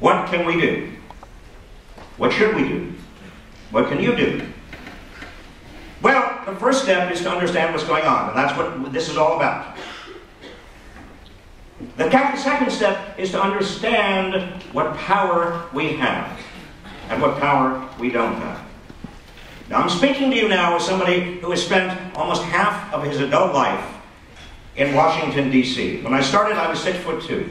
What can we do? What should we do? What can you do? Well, the first step is to understand what's going on, and that's what this is all about. The second step is to understand what power we have and what power we don't have. Now, I'm speaking to you now as somebody who has spent almost half of his adult life in Washington, D.C. When I started, I was 6'2". It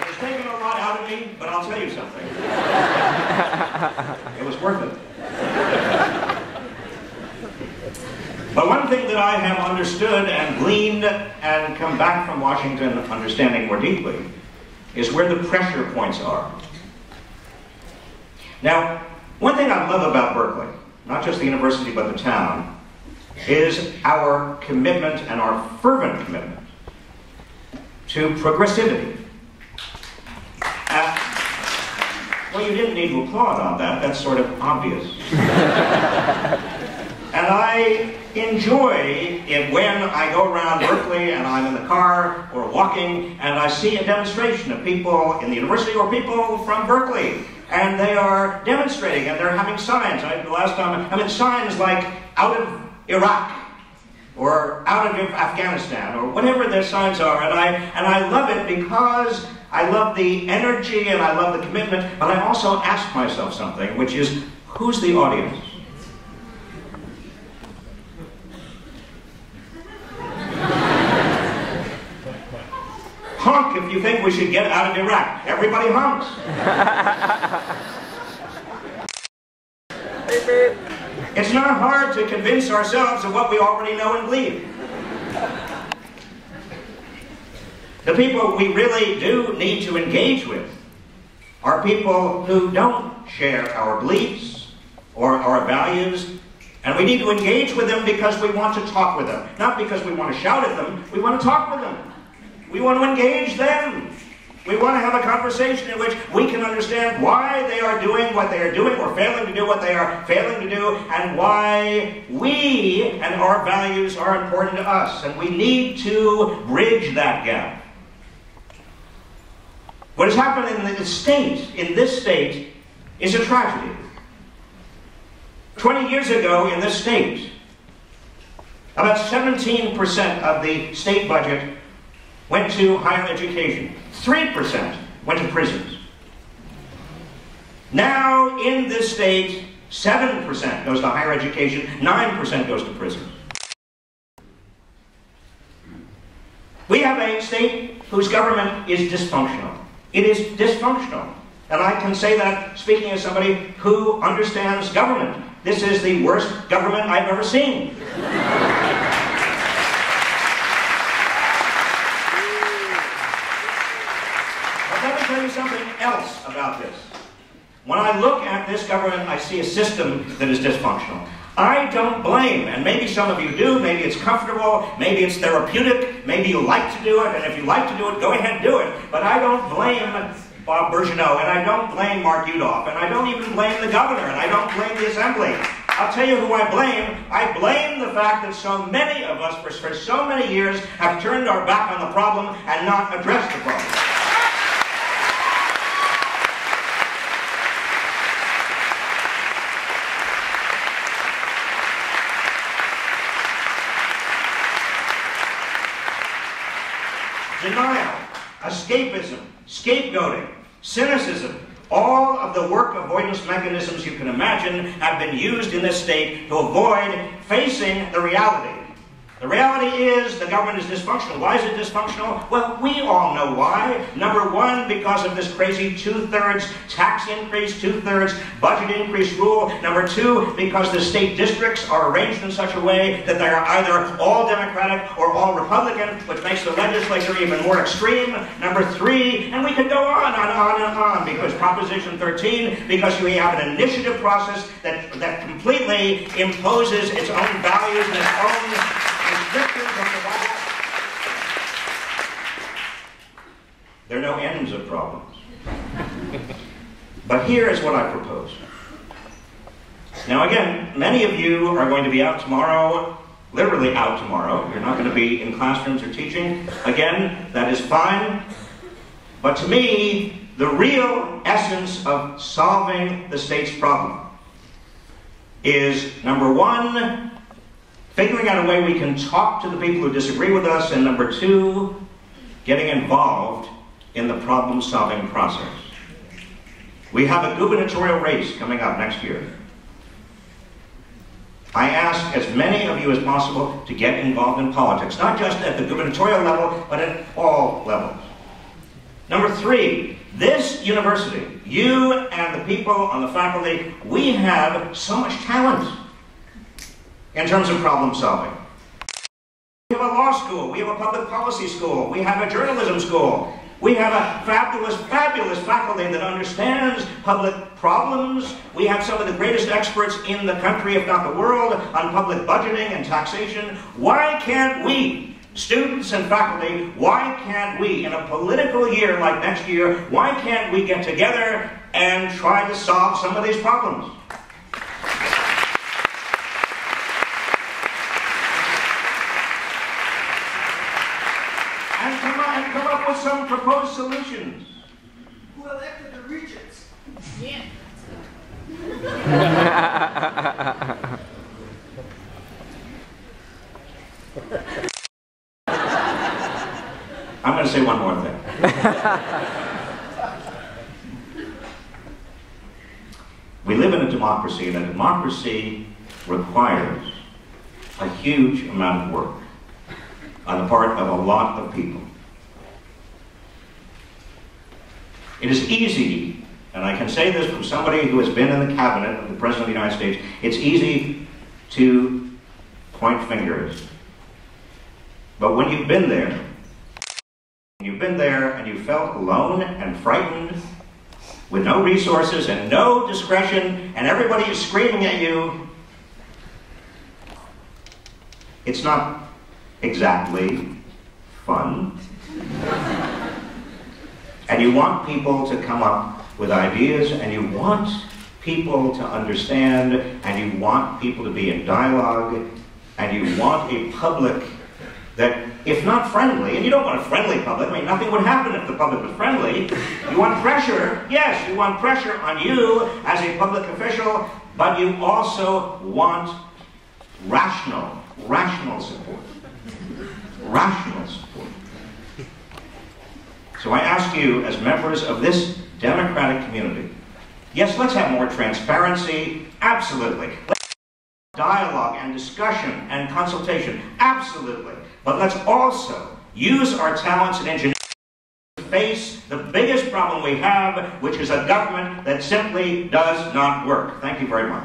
has taken a lot out of me, but I'll tell you something. It was worth it. But one thing that I have understood and gleaned and come back from Washington understanding more deeply is where the pressure points are. Now, one thing I love about Berkeley, not just the university but the town, is our commitment and our fervent commitment to progressivity. Well, you didn't need to applaud on that. That's sort of obvious. And I enjoy it when I go around Berkeley and I'm in the car or walking and I see a demonstration of people in the university or people from Berkeley. And they are demonstrating and they're having signs. The last time, I mean, signs like out of Iraq or out of Afghanistan or whatever their signs are. And I love it because I love the energy and I love the commitment, but I also ask myself something, which is, who's the audience? Honk if you think we should get out of Iraq. Everybody honks. It's not hard to convince ourselves of what we already know and believe. The people we really do need to engage with are people who don't share our beliefs or our values, and we need to engage with them because we want to talk with them. Not because we want to shout at them, we want to talk with them. We want to engage them. We want to have a conversation in which we can understand why they are doing what they are doing or failing to do what they are failing to do, and why we and our values are important to us. And we need to bridge that gap. What has happened in this state, is a tragedy. 20 years ago in this state, about 17% of the state budget went to higher education. 3% went to prisons. Now, in this state, 7% goes to higher education, 9% goes to prisons. We have a state whose government is dysfunctional. It is dysfunctional. And I can say that speaking as somebody who understands government. This is the worst government I've ever seen. Let me tell you something else about this. When I look at this government, I see a system that is dysfunctional. I don't blame, and maybe some of you do, maybe it's comfortable, maybe it's therapeutic, maybe you like to do it, and if you like to do it, go ahead and do it. But I don't blame Bob Bergeneau, and I don't blame Mark Yudof, and I don't even blame the governor, and I don't blame the assembly. I'll tell you who I blame. I blame the fact that so many of us for so many years have turned our back on the problem and not addressed the problem. Denial, escapism, scapegoating, cynicism, all of the work avoidance mechanisms you can imagine have been used in this state to avoid facing the reality. The reality is the government is dysfunctional. Why is it dysfunctional? Well, we all know why. Number one, because of this crazy 2/3 tax increase, 2/3 budget increase rule. Number two, because the state districts are arranged in such a way that they are either all Democratic or all Republican, which makes the legislature even more extreme. Number three, and we could go on and on and on, because Proposition 13, because we have an initiative process that completely imposes its own values and its own restrictions on the White House. There are no ends of problems. But here is what I propose. Now again, many of you are going to be out tomorrow literally out tomorrow. You're not going to be in classrooms or teaching. Again, that is fine. But to me, the real essence of solving the state's problem is, number one, figuring out a way we can talk to the people who disagree with us, and number two, getting involved in the problem-solving process. We have a gubernatorial race coming up next year. I ask as many of you as possible to get involved in politics, not just at the gubernatorial level, but at all levels. Number three, this university, you and the people on the faculty, we have so much talent in terms of problem solving. We have a law school, we have a public policy school, we have a journalism school, we have a fabulous, fabulous faculty that understands public problems. We have some of the greatest experts in the country, if not the world, on public budgeting and taxation. Why can't we, students and faculty, why can't we, in a political year like next year, why can't we get together and try to solve some of these problems? And come up with some proposed solutions. Who elected the regents? Yeah. I'm going to say one more thing. We live in a democracy, and a democracy requires a huge amount of work on the part of a lot of people. It is easy, and I can say this from somebody who has been in the cabinet of the President of the United States, it's easy to point fingers. But when you've been there, and you felt alone and frightened, with no resources and no discretion, and everybody is screaming at you, it's not exactly fun. And you want people to come up with ideas, and you want people to understand, and you want people to be in dialogue, and you want a public that, if not friendly, and you don't want a friendly public, I mean, nothing would happen if the public was friendly. You want pressure, yes, you want pressure on you as a public official, but you also want rational support. Rational support. So I ask you, as members of this democratic community, yes, let's have more transparency, absolutely. Let's have dialogue and discussion and consultation, absolutely. But let's also use our talents and engineering to face the biggest problem we have, which is a government that simply does not work. Thank you very much.